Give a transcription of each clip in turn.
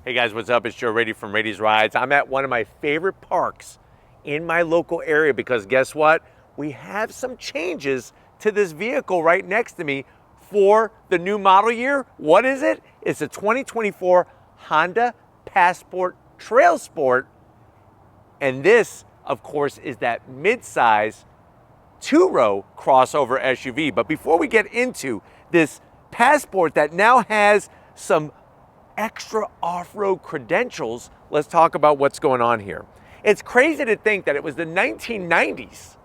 Hey guys, what's up? It's Joe Rady from Rady's Rides. I'm at one of my favorite parks in my local area because guess what? We have some changes to this vehicle right next to me for the new model year. What is it? It's a 2024 Honda Passport Trailsport. And this, of course, is that mid-size two-row crossover SUV. But before we get into this Passport that now has some extra off-road credentials, let's talk about what's going on here. It's crazy to think that it was the 1990s,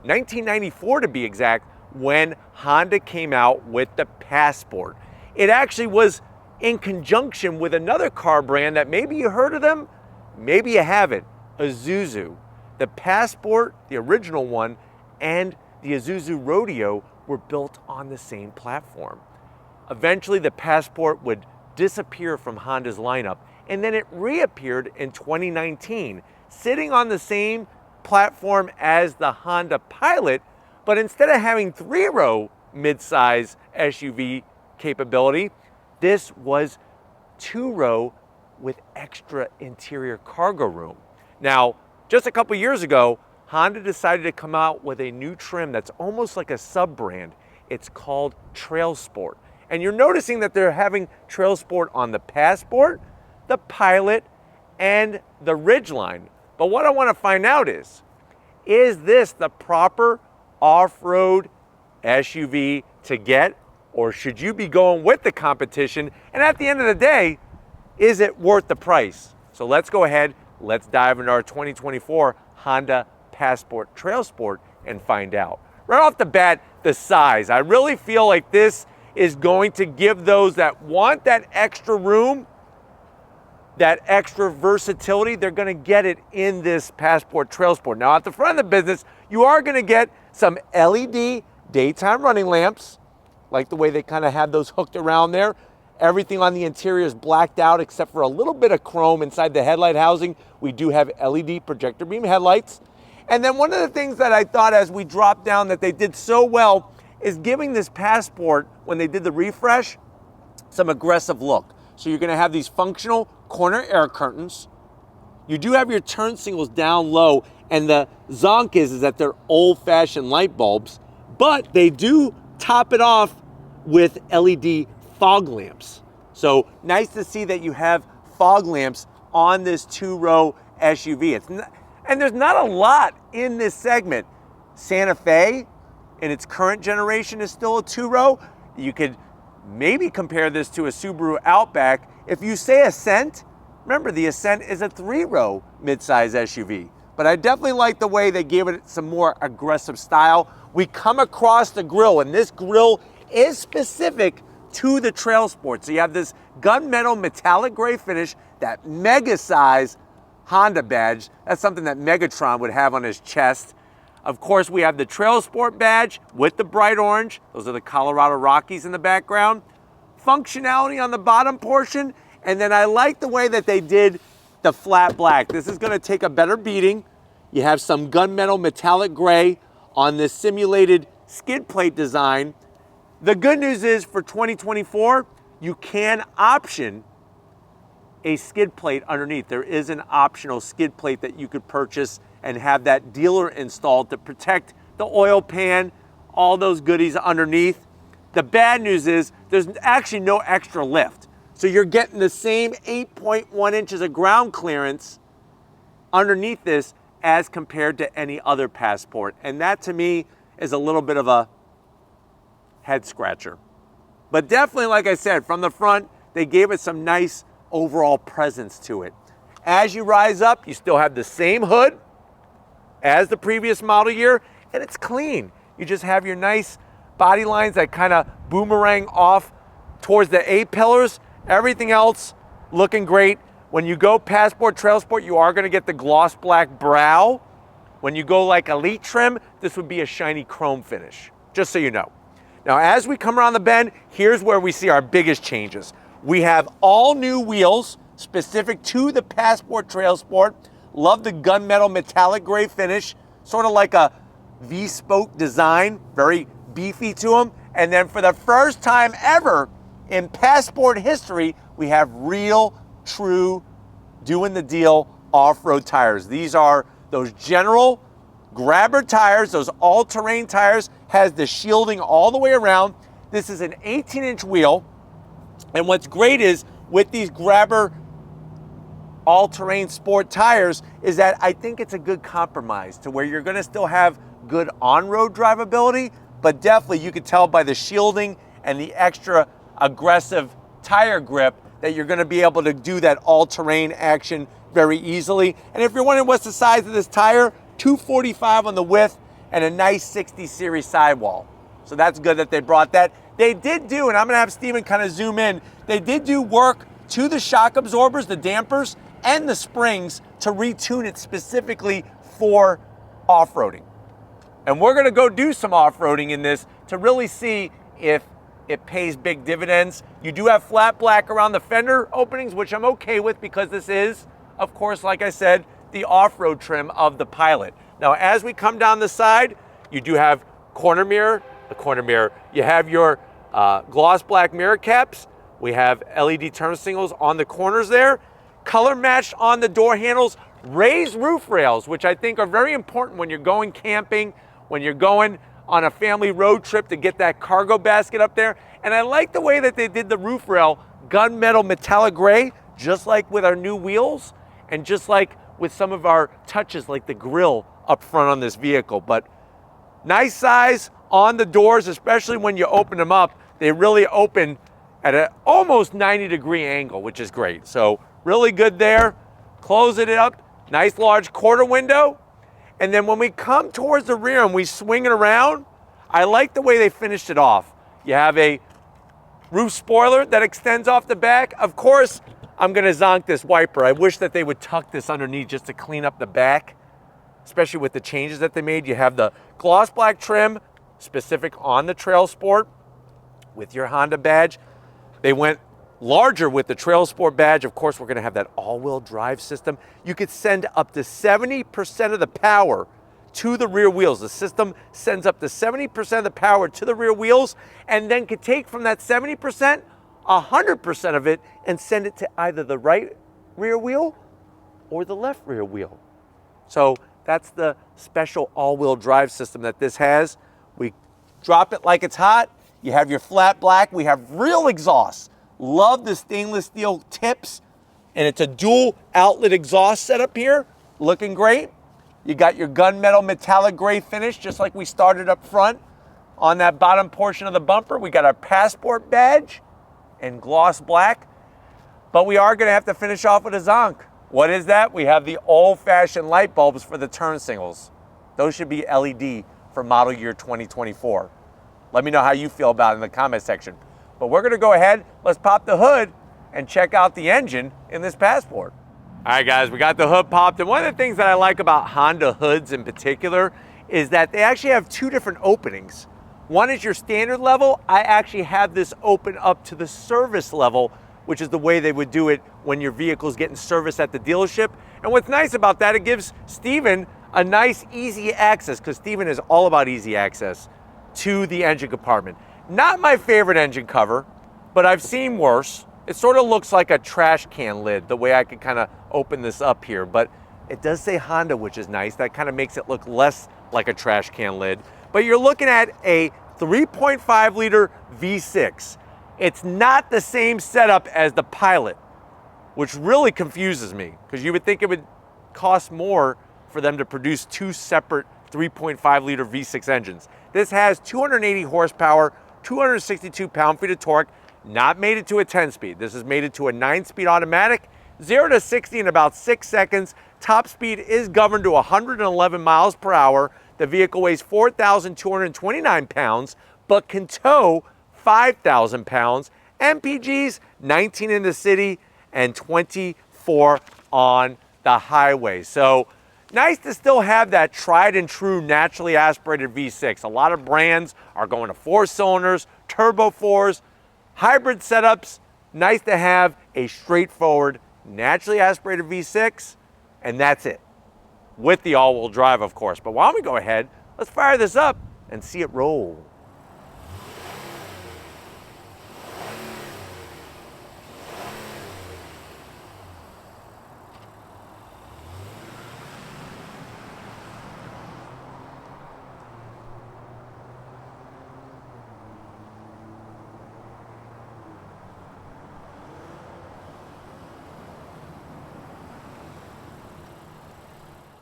1994 to be exact, when Honda came out with the Passport. It actually was in conjunction with another car brand that maybe you heard of them, maybe you haven't, Isuzu. The Passport, the original one, and the Isuzu Rodeo were built on the same platform. Eventually, the Passport would disappear from Honda's lineup, and then it reappeared in 2019, sitting on the same platform as the Honda Pilot, but instead of having three-row mid-size SUV capability, this was two-row with extra interior cargo room. Now, just a couple years ago, Honda decided to come out with a new trim that's almost like a sub-brand. It's called Trailsport. And you're noticing that they're having Trailsport on the Passport, the Pilot, and the Ridgeline. But what I want to find out is this the proper off-road SUV to get, or should you be going with the competition? And at the end of the day, is it worth the price? So let's go ahead, let's dive into our 2024 Honda Passport Trailsport and find out. Right off the bat, the size. I really feel like this is going to give those that want that extra room, that extra versatility, they're going to get it in this Passport Trailsport. Now, at the front of the business, you are going to get some LED daytime running lamps, like the way they kind of have those hooked around there. Everything on the interior is blacked out except for a little bit of chrome inside the headlight housing. We do have LED projector beam headlights. And then one of the things that I thought as we dropped down that they did so well is giving this Passport, when they did the refresh, some aggressive look. So you're gonna have these functional corner air curtains. You do have your turn signals down low, and the zonk is that they're old-fashioned light bulbs, but they do top it off with LED fog lamps. So nice to see that you have fog lamps on this two-row SUV. And there's not a lot in this segment. Santa Fe, in its current generation, is still a two-row. You could maybe compare this to a Subaru Outback. If you say Ascent, remember the Ascent is a three-row midsize SUV. But I definitely like the way they gave it some more aggressive style. We come across the grille, and this grille is specific to the Trailsport. So you have this gunmetal metallic gray finish, that mega size Honda badge. That's something that Megatron would have on his chest. Of course, we have the Trailsport badge with the bright orange. Those are the Colorado Rockies in the background. Functionality on the bottom portion. And then I like the way that they did the flat black. This is gonna take a better beating. You have some gunmetal metallic gray on this simulated skid plate design. The good news is for 2024, you can option a skid plate underneath. There is an optional skid plate that you could purchase and have that dealer installed to protect the oil pan, all those goodies underneath. The bad news is there's actually no extra lift. So you're getting the same 8.1 inches of ground clearance underneath this as compared to any other Passport. And that to me is a little bit of a head scratcher. But definitely, like I said, from the front, they gave it some nice overall presence to it. As you rise up, you still have the same hood as the previous model year, and it's clean. You just have your nice body lines that kind of boomerang off towards the A-pillars. Everything else looking great. When you go Passport Trailsport, you are gonna get the gloss black brow. When you go like Elite trim, this would be a shiny chrome finish, just so you know. Now, as we come around the bend, here's where we see our biggest changes. We have all new wheels specific to the Passport Trailsport. Love the gunmetal metallic gray finish, sort of like a V-spoke design, very beefy to them. And then for the first time ever in Passport history, we have real true, doing the deal off-road tires. These are those general grabber tires, those all-terrain tires, has the shielding all the way around. This is an 18-inch wheel, and what's great is with these grabber all-terrain sport tires is that I think it's a good compromise to where you're gonna still have good on-road drivability, but definitely you can tell by the shielding and the extra aggressive tire grip that you're gonna be able to do that all-terrain action very easily. And if you're wondering what's the size of this tire, 245 on the width and a nice 60 series sidewall. So that's good that they brought that. They did do, and I'm gonna have Steven kind of zoom in, they did do work to the shock absorbers, the dampers, and the springs to retune it specifically for off-roading. And we're gonna go do some off-roading in this to really see if it pays big dividends. You do have flat black around the fender openings, which I'm okay with because this is, of course, like I said, the off-road trim of the Pilot. Now, as we come down the side, you do have you have your gloss black mirror caps. We have LED turn signals on the corners there. Color matched on the door handles, raised roof rails, which I think are very important when you're going camping, when you're going on a family road trip to get that cargo basket up there. And I like the way that they did the roof rail, gunmetal metallic gray, just like with our new wheels, and just like with some of our touches like the grill up front on this vehicle. But nice size on the doors, especially when you open them up. They really open at an almost 90-degree angle, which is great. So really good there. Closing it up, nice large quarter window. And then when we come towards the rear and we swing it around, I like the way they finished it off. You have a roof spoiler that extends off the back. Of course, I'm gonna zonk this wiper. I wish that they would tuck this underneath just to clean up the back, especially with the changes that they made. You have the gloss black trim, specific on the Trailsport with your Honda badge. They went larger with the Trailsport badge. Of course, we're gonna have that all-wheel drive system. You could send up to 70% of the power to the rear wheels. The system sends up to 70% of the power to the rear wheels and then could take from that 70%, 100% of it and send it to either the right rear wheel or the left rear wheel. So that's the special all-wheel drive system that this has. We drop it like it's hot. You have your flat black. We have real exhaust. Love the stainless steel tips, and it's a dual outlet exhaust setup here, looking great. You got your gunmetal metallic gray finish, just like we started up front on that bottom portion of the bumper. We got our Passport badge and gloss black, but we are gonna have to finish off with a zonk. What is that? We have the old-fashioned light bulbs for the turn signals. Those should be LED for model year 2024. Let me know how you feel about it in the comment section. But we're gonna go ahead, let's pop the hood and check out the engine in this Passport. All right, guys, we got the hood popped. And one of the things that I like about Honda hoods in particular is that they actually have two different openings. One is your standard level. I actually have this open up to the service level, which is the way they would do it when your vehicle's getting serviced at the dealership. And what's nice about that, it gives Steven a nice, easy access, because Steven is all about easy access to the engine compartment. Not my favorite engine cover, but I've seen worse. It sort of looks like a trash can lid, the way I could kind of open this up here, but it does say Honda, which is nice. That kind of makes it look less like a trash can lid. But you're looking at a 3.5 liter V6. It's not the same setup as the Pilot, which really confuses me, because you would think it would cost more for them to produce two separate 3.5 liter V6 engines. This has 280 horsepower, 262 pound-feet of torque, not mated to a 10-speed. This is mated to a 9-speed automatic, 0 to 60 in about 6 seconds. Top speed is governed to 111 miles per hour. The vehicle weighs 4,229 pounds, but can tow 5,000 pounds. MPGs, 19 in the city and 24 on the highway. So nice to still have that tried and true naturally aspirated V6. A lot of brands are going to 4 cylinders, turbo 4s, hybrid setups. Nice to have a straightforward naturally aspirated V6, and that's it, with the all-wheel drive, of course. But why don't we go ahead, let's fire this up and see it roll.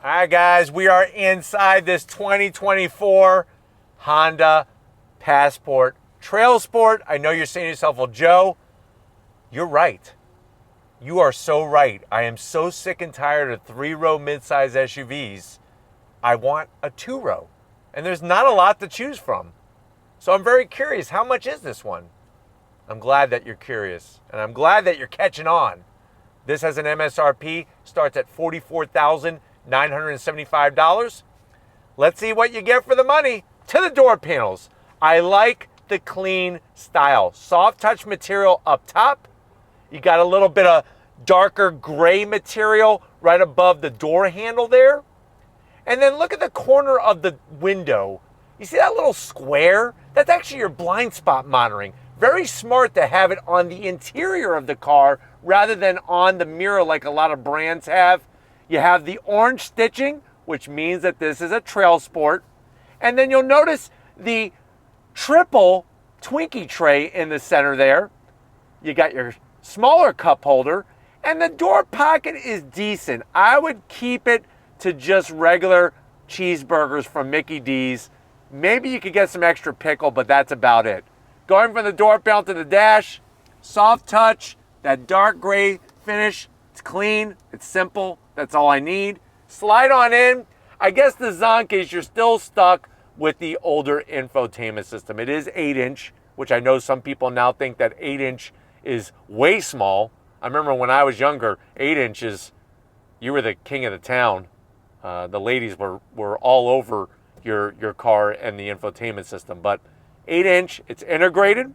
All right, guys, we are inside this 2024 Honda Passport Trailsport. I know you're saying to yourself, well, Joe, you're right. You are so right. I am so sick and tired of 3-row midsize SUVs. I want a 2-row. And there's not a lot to choose from. So I'm very curious, how much is this one? I'm glad that you're curious. And I'm glad that you're catching on. This has an MSRP, starts at $44,975. Let's see what you get for the money. To the door panels. I like the clean style. Soft touch material up top. You got a little bit of darker gray material right above the door handle there. And then look at the corner of the window. You see that little square? That's actually your blind spot monitoring. Very smart to have it on the interior of the car rather than on the mirror like a lot of brands have. You have the orange stitching, which means that this is a trail sport. And then you'll notice the triple Twinkie tray in the center there. You got your smaller cup holder, and the door pocket is decent. I would keep it to just regular cheeseburgers from Mickey D's. Maybe you could get some extra pickle, but that's about it. Going from the door panel to the dash, soft touch, that dark gray finish. It's clean, it's simple, that's all I need. Slide on in. I guess the zonk is you're still stuck with the older infotainment system. It is 8-inch, which I know some people now think that 8-inch is way small. I remember when I was younger, 8 inches, you were the king of the town. The ladies were all over your car and the infotainment system. But 8-inch, it's integrated.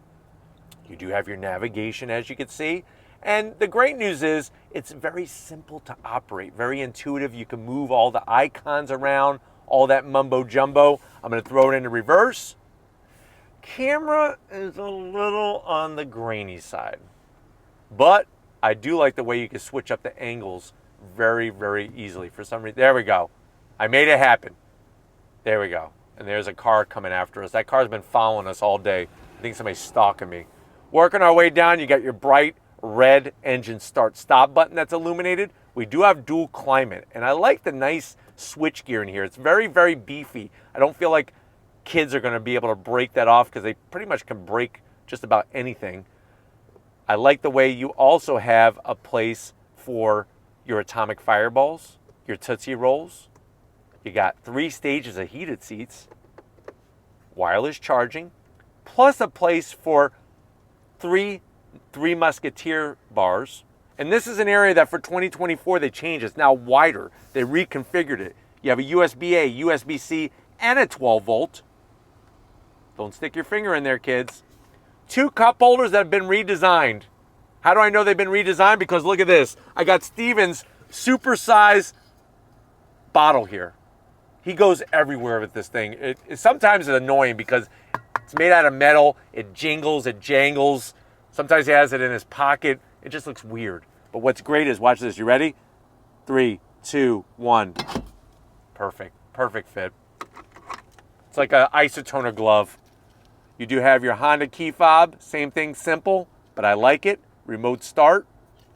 You do have your navigation, as you can see. And the great news is it's very simple to operate, very intuitive. You can move all the icons around, all that mumbo jumbo. I'm going to throw it into reverse. Camera is a little on the grainy side, but I do like the way you can switch up the angles very, very easily. For some reason, there we go. I made it happen. There we go. And there's a car coming after us. That car's been following us all day. I think somebody's stalking me. Working our way down, you got your bright red engine start stop button that's illuminated. We do have dual climate, and I like the nice switch gear in here. It's very, very beefy. I don't feel like kids are going to be able to break that off because they pretty much can break just about anything. I like the way you also have a place for your atomic fireballs, your Tootsie Rolls. You got 3 stages of heated seats, wireless charging, plus a place for three Musketeer bars. And this is an area that for 2024 they changed. It's now wider. They reconfigured it. You have a USB-A, USB-C, and a 12-volt. Don't stick your finger in there, kids. 2 cup holders that have been redesigned. How do I know they've been redesigned? Because look at this. I got Steven's super-size bottle here. He goes everywhere with this thing. Sometimes it's annoying because it's made out of metal. It jingles, it jangles. Sometimes he has it in his pocket. It just looks weird. But what's great is, watch this. You ready? 3, 2, 1. Perfect. Perfect fit. It's like an isotoner glove. You do have your Honda key fob. Same thing, simple, but I like it. Remote start.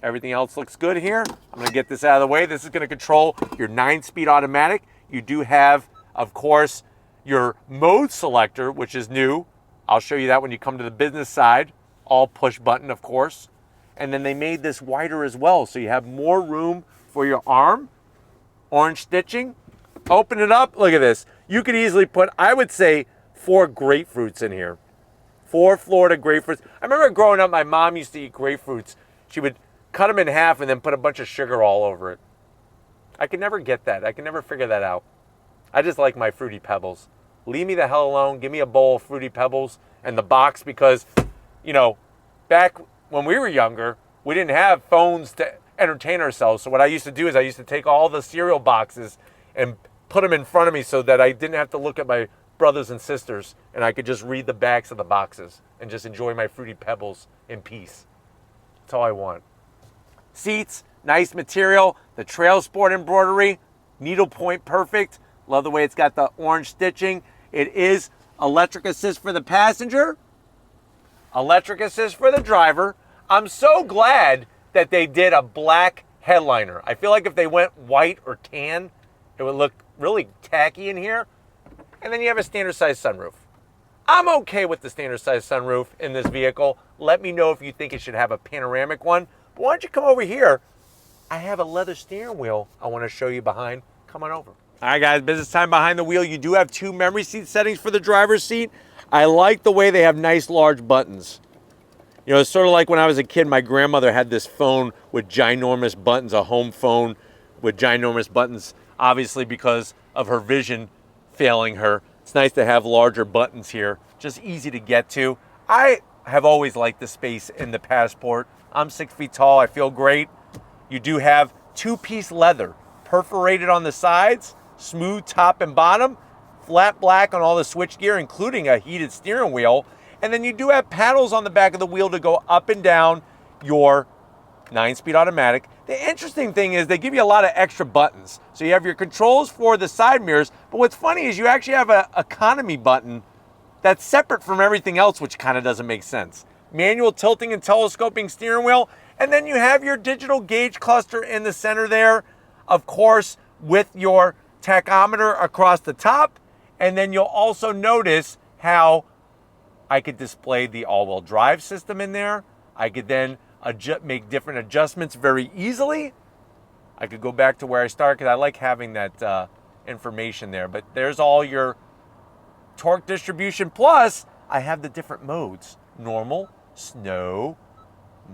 Everything else looks good here. I'm going to get this out of the way. This is going to control your 9-speed automatic. You do have, of course, your mode selector, which is new. I'll show you that when you come to the business side. All push button, of course. And then they made this wider as well, so you have more room for your arm. Orange stitching. Open it up. Look at this. You could easily put, I would say, 4 grapefruits in here. 4 Florida grapefruits. I remember growing up, my mom used to eat grapefruits. She would cut them in half and then put a bunch of sugar all over it. I could never get that. I could never figure that out. I just like my Fruity Pebbles. Leave me the hell alone. Give me a bowl of Fruity Pebbles and the box because, you know, back when we were younger, we didn't have phones to entertain ourselves. So what I used to do is I used to take all the cereal boxes and put them in front of me so that I didn't have to look at my brothers and sisters and I could just read the backs of the boxes and just enjoy my Fruity Pebbles in peace. That's all I want. Seats, nice material. The Trailsport embroidery, needlepoint perfect. Love the way it's got the orange stitching. It is electric assist for the passenger, electric assist for the driver. I'm so glad that they did a black headliner. I feel like if they went white or tan, It would look really tacky in here. And then you have a standard size sunroof. I'm okay with the standard size sunroof in this vehicle. Let me know if you think it should have a panoramic one. But why don't you come over here? I have a leather steering wheel I want to show you behind. Come on over. All right, guys, business time behind the wheel. You do have 2 memory seat settings for the driver's seat. I like the way they have nice large buttons. You know, it's sort of like when I was a kid, my grandmother had this phone with ginormous buttons, a home phone with ginormous buttons, obviously because of her vision failing her. It's nice to have larger buttons here, just easy to get to. I have always liked the space in the Passport. I'm 6 feet tall, I feel great. You do have 2-piece leather, perforated on the sides, smooth top and bottom, flat black on all the switchgear, including a heated steering wheel. And then you do have paddles on the back of the wheel to go up and down your 9-speed automatic. The interesting thing is they give you a lot of extra buttons. So you have your controls for the side mirrors, but what's funny is you actually have an economy button that's separate from everything else, which kind of doesn't make sense. Manual tilting and telescoping steering wheel, and then you have your digital gauge cluster in the center there, of course, with your tachometer across the top. And then you'll also notice how I could display the all-wheel drive system in there. I could then make different adjustments very easily. I could go back to where I started because I like having that information there. But there's all your torque distribution. Plus, I have the different modes. Normal, snow,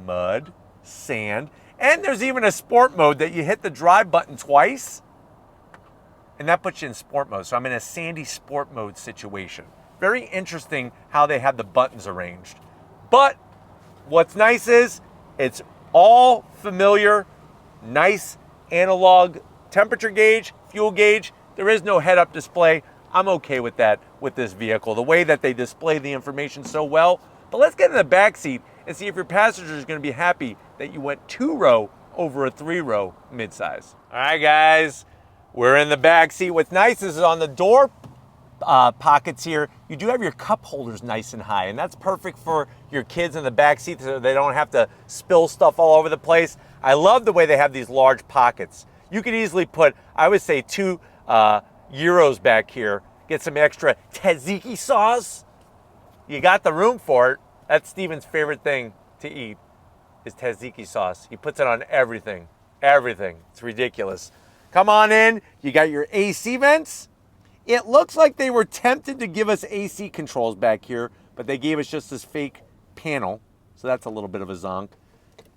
mud, sand. And there's even a sport mode that you hit the drive button twice, and that puts you in sport mode. So I'm in a sandy sport mode situation. Very interesting how they have the buttons arranged. But what's nice is it's all familiar, nice analog temperature gauge, fuel gauge. There is no head-up display. I'm okay with that with this vehicle, the way that they display the information so well. But let's get in the back seat and see if your passenger is going to be happy that you went 2-row over a 3-row midsize. All right, guys, we're in the back seat. What's nice is on the door pockets here, you do have your cup holders nice and high, and that's perfect for your kids in the back seat so they don't have to spill stuff all over the place. I love the way they have these large pockets. You could easily put, I would say, 2 gyros back here. Get some extra tzatziki sauce. You got the room for it. That's Steven's favorite thing to eat, is tzatziki sauce. He puts it on everything. Everything. It's ridiculous. Come on in. You got your AC vents. It looks like they were tempted to give us AC controls back here, but they gave us just this fake panel, so that's a little bit of a zonk.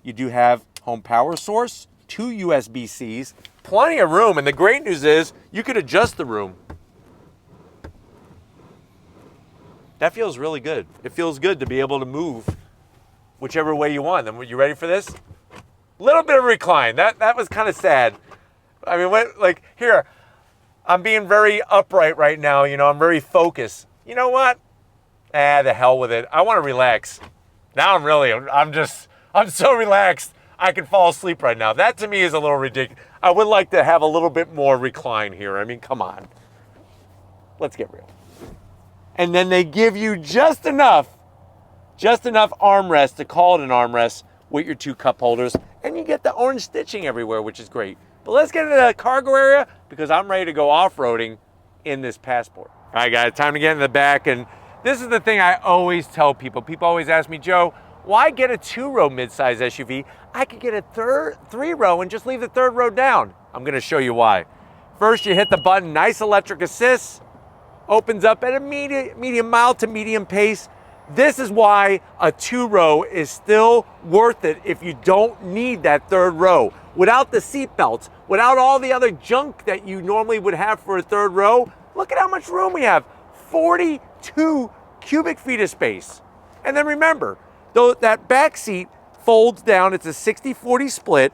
You do have home power source, 2 USB-Cs, plenty of room, and the great news is you could adjust the room. That feels really good. It feels good to be able to move whichever way you want. Then, you ready for this? Little bit of recline. That was kind of sad. I mean, like here, I'm being very upright right now. You know, I'm very focused. You know what? The hell with it. I want to relax. Now I'm so relaxed. I can fall asleep right now. That to me is a little ridiculous. I would like to have a little bit more recline here. I mean, come on. Let's get real. And then they give you just enough armrest to call it an armrest with your 2 cup holders, and you get the orange stitching everywhere, which is great. But let's get into the cargo area because I'm ready to go off-roading in this Passport. All right, guys, time to get in the back. And this is the thing I always tell people. People always ask me, Joe, why get a 2-row midsize SUV? I could get a 3-row and just leave the 3rd row down. I'm going to show you why. First, you hit the button, nice electric assist. Opens up at a medium mild to medium pace. This is why a 2-row is still worth it if you don't need that 3rd row. Without the seat belts, without all the other junk that you normally would have for a 3rd row, look at how much room we have. 42 cubic feet of space. And then remember, though that back seat folds down, it's a 60-40 split.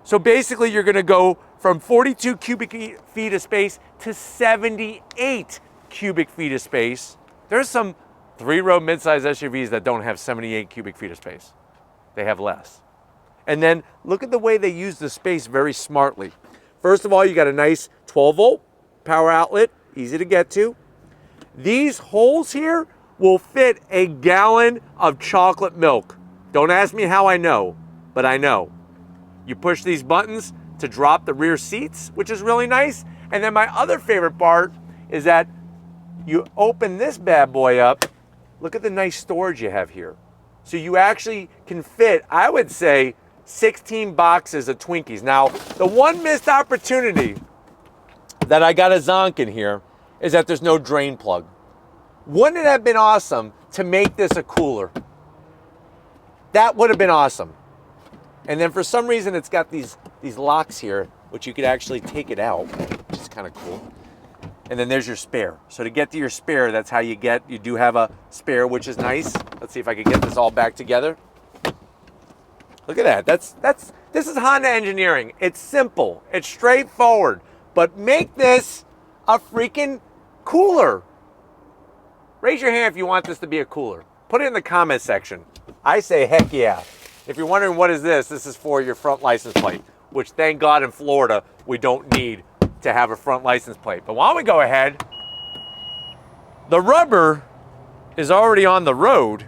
So basically you're gonna go from 42 cubic feet of space to 78 cubic feet of space. There's some 3-row midsize SUVs that don't have 78 cubic feet of space. They have less. And then look at the way they use the space very smartly. First of all, you got a nice 12-volt power outlet, easy to get to. These holes here will fit a gallon of chocolate milk. Don't ask me how I know, but I know. You push these buttons to drop the rear seats, which is really nice. And then my other favorite part is that you open this bad boy up. Look at the nice storage you have here. So you actually can fit, I would say, 16 boxes of Twinkies. Now, the one missed opportunity that I got a zonk in here is that there's no drain plug. Wouldn't it have been awesome to make this a cooler? That would have been awesome. And then for some reason, it's got these locks here, which you could actually take it out, which is kind of cool. And then there's your spare. So to get to your spare, that's how you do have a spare, which is nice. Let's see if I can get this all back together. Look at that. This is Honda engineering. It's simple, it's straightforward, but make this a freaking cooler. Raise your hand if you want this to be a cooler. Put it in the comment section. I say heck yeah. If you're wondering what is this is for your front license plate, which thank God in Florida, we don't need to have a front license plate. But why don't we go ahead? The rubber is already on the road,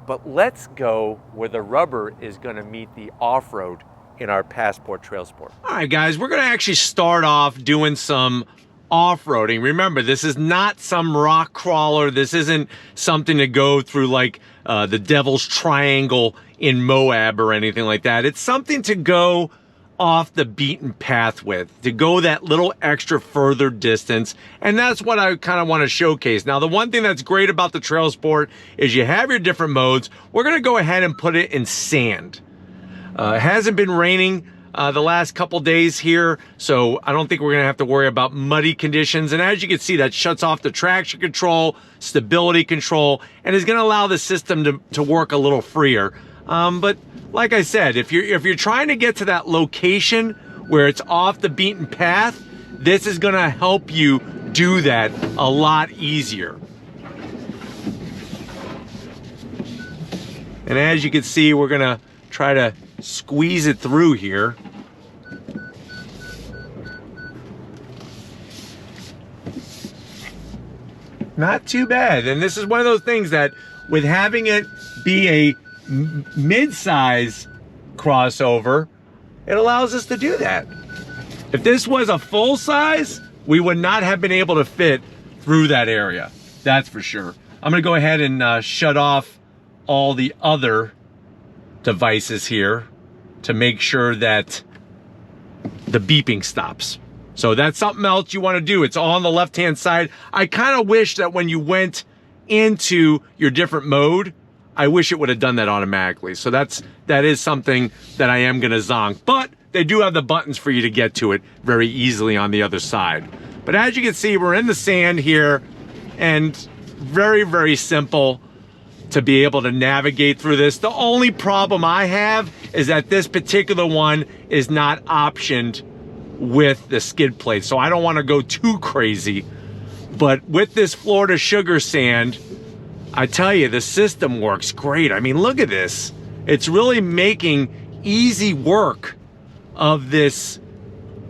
but let's go where the rubber is gonna meet the off-road in our Passport Trailsport. All right, guys, we're gonna actually start off doing some off-roading. Remember, this is not some rock crawler. This isn't something to go through like the Devil's Triangle in Moab or anything like that. It's something to go off the beaten path with, to go that little extra further distance. And that's what I kind of want to showcase. Now, the one thing that's great about the Trailsport is you have your different modes. We're going to go ahead and put it in sand. It hasn't been raining the last couple days here, so I don't think we're going to have to worry about muddy conditions. And as you can see, that shuts off the traction control, stability control, and is going to allow the system to work a little freer. But like I said, if you're trying to get to that location where it's off the beaten path, this is going to help you do that a lot easier. And as you can see, we're going to try to squeeze it through here. Not too bad. And this is one of those things that with having it be a mid-size crossover, it allows us to do that. If this was a full size, we would not have been able to fit through that area. That's for sure. I'm gonna go ahead and shut off all the other devices here to make sure that the beeping stops. So that's something else you want to do. It's all on the left-hand side. I kind of wish that when you went into your different mode, I wish it would have done that automatically. So that is something that I am gonna zonk, but they do have the buttons for you to get to it very easily on the other side. But as you can see, we're in the sand here, and very, very simple to be able to navigate through this. The only problem I have is that this particular one is not optioned with the skid plate, so I don't want to go too crazy. But with this Florida sugar sand, I tell you, the system works great. I mean, look at this. It's really making easy work of this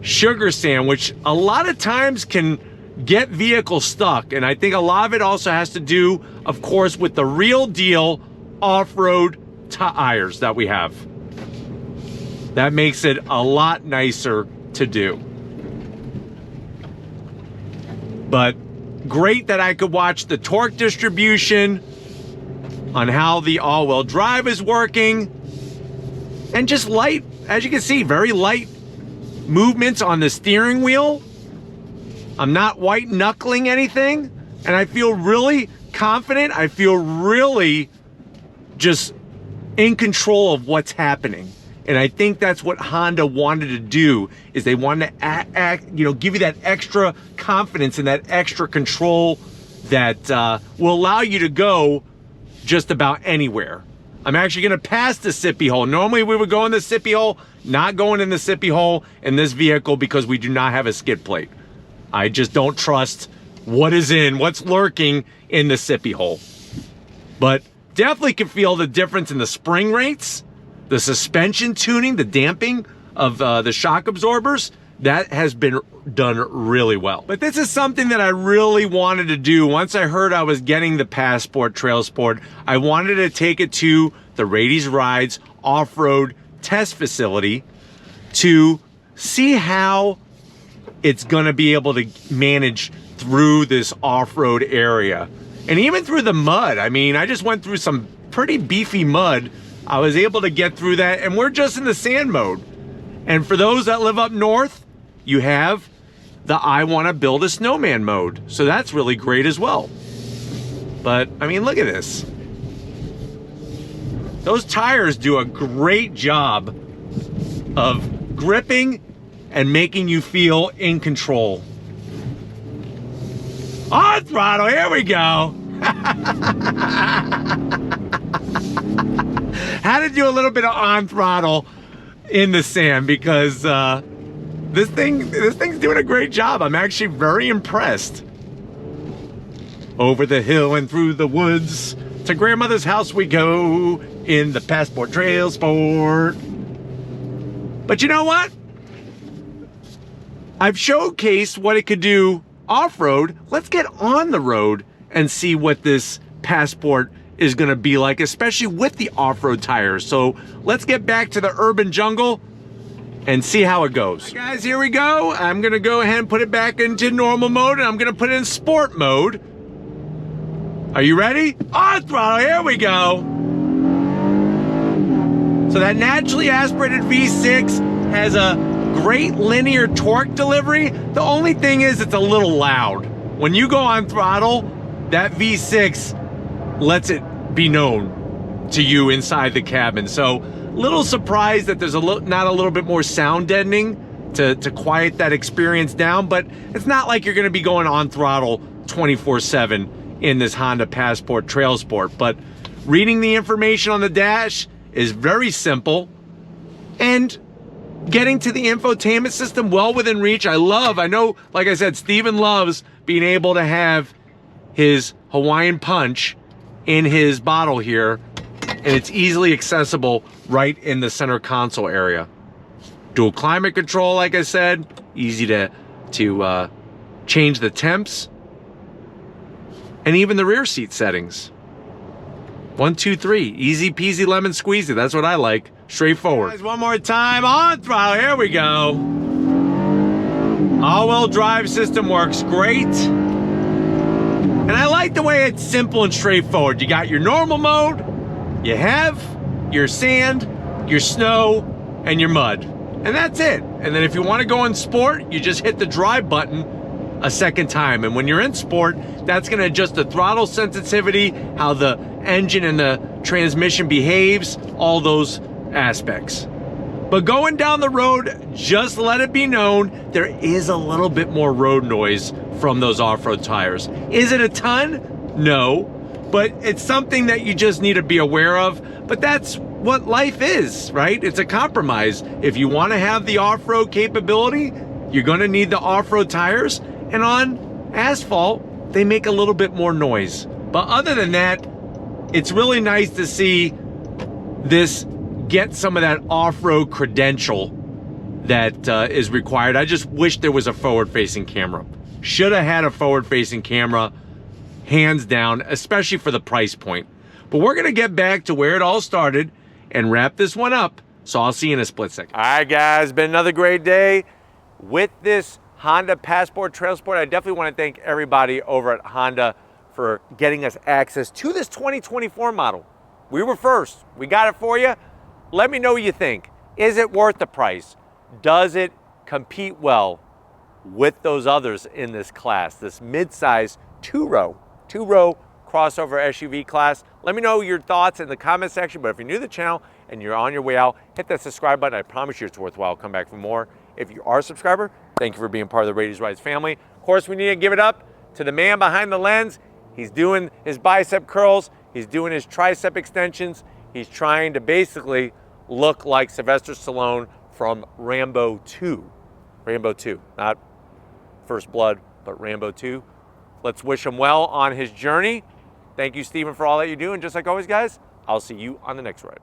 sugar sand, which a lot of times can get vehicles stuck. And I think a lot of it also has to do, of course, with the real deal off-road tires that we have. That makes it a lot nicer to do. But great that I could watch the torque distribution on how the all-wheel drive is working, and just light, as you can see, very light movements on the steering wheel. I'm not white knuckling anything, and I feel really confident. I feel really just in control of what's happening. And I think that's what Honda wanted to do, is they wanted to give you that extra confidence and that extra control that will allow you to go just about anywhere. I'm actually gonna pass the sippy hole. Normally we would go in the sippy hole, not going in the sippy hole in this vehicle because we do not have a skid plate. I just don't trust what's lurking in the sippy hole. But definitely can feel the difference in the spring rates, the suspension tuning, the damping of the shock absorbers. That has been done really well. But this is something that I really wanted to do. Once I heard I was getting the Passport Trailsport, I wanted to take it to the Rady's Rides off-road test facility to see how it's gonna be able to manage through this off-road area. And even through the mud. I mean, I just went through some pretty beefy mud. I was able to get through that, and we're just in the sand mode. And for those that live up north, you have the I want to build a snowman mode. So that's really great as well. But I mean, look at this. Those tires do a great job of gripping and making you feel in control. On throttle, here we go. Had to do a little bit of on throttle in the sand because this thing's doing a great job. I'm actually very impressed. Over the hill and through the woods, to grandmother's house we go in the Passport Trailsport. But you know what? I've showcased what it could do off-road. Let's get on the road and see what this Passport is gonna be like, especially with the off-road tires. So let's get back to the urban jungle and see how it goes. Right, guys, here we go. I'm gonna go ahead and put it back into normal mode, and I'm gonna put it in sport mode. Are you ready? On throttle, here we go. So that naturally aspirated V6 has a great linear torque delivery. The only thing is it's a little loud. When you go on throttle, that V6 lets it be known to you inside the cabin. So little surprised that there's not a little bit more sound deadening to quiet that experience down, but it's not like you're gonna be going on throttle 24/7 in this Honda Passport Trailsport. But reading the information on the dash is very simple, and getting to the infotainment system well within reach. I know, like I said, Steven loves being able to have his Hawaiian Punch in his bottle here, and it's easily accessible right in the center console area. Dual climate control, like I said, easy to change the temps, and even the rear seat settings. 1, 2, 3, easy peasy lemon squeezy. That's what I like. Straightforward. Guys, one more time on throttle. Here we go. All-wheel drive system works great. And I like the way it's simple and straightforward. You got your normal mode, you have your sand, your snow, and your mud. And that's it. And then if you want to go in sport, you just hit the drive button a second time. And when you're in sport, that's going to adjust the throttle sensitivity, how the engine and the transmission behaves, all those aspects. But going down the road, just let it be known, there is a little bit more road noise from those off-road tires. Is it a ton? No, but it's something that you just need to be aware of. But that's what life is, right? It's a compromise. If you want to have the off-road capability, you're going to need the off-road tires, and on asphalt, they make a little bit more noise. But other than that, it's really nice to see this get some of that off-road credential that is required. I just wish there was a forward-facing camera. Should have had a forward-facing camera, hands down, especially for the price point. But we're gonna get back to where it all started and wrap this one up. So I'll see you in a split second. All right, guys, been another great day with this Honda Passport Trailsport. I definitely want to thank everybody over at Honda for getting us access to this 2024 model. We were first. We got it for you. Let me know what you think. Is it worth the price? Does it compete well with those others in this class, this mid-size two-row crossover SUV class? Let me know your thoughts in the comment section. But if you're new to the channel and you're on your way out, hit that subscribe button. I promise you it's worthwhile. Come back for more. If you are a subscriber, thank you for being part of the Rady's Rides family. Of course, we need to give it up to the man behind the lens. He's doing his bicep curls. He's doing his tricep extensions. He's trying to basically look like Sylvester Stallone from Rambo 2. Rambo 2, not First Blood, but Rambo 2. Let's wish him well on his journey. Thank you, Steven, for all that you do. And just like always, guys, I'll see you on the next ride.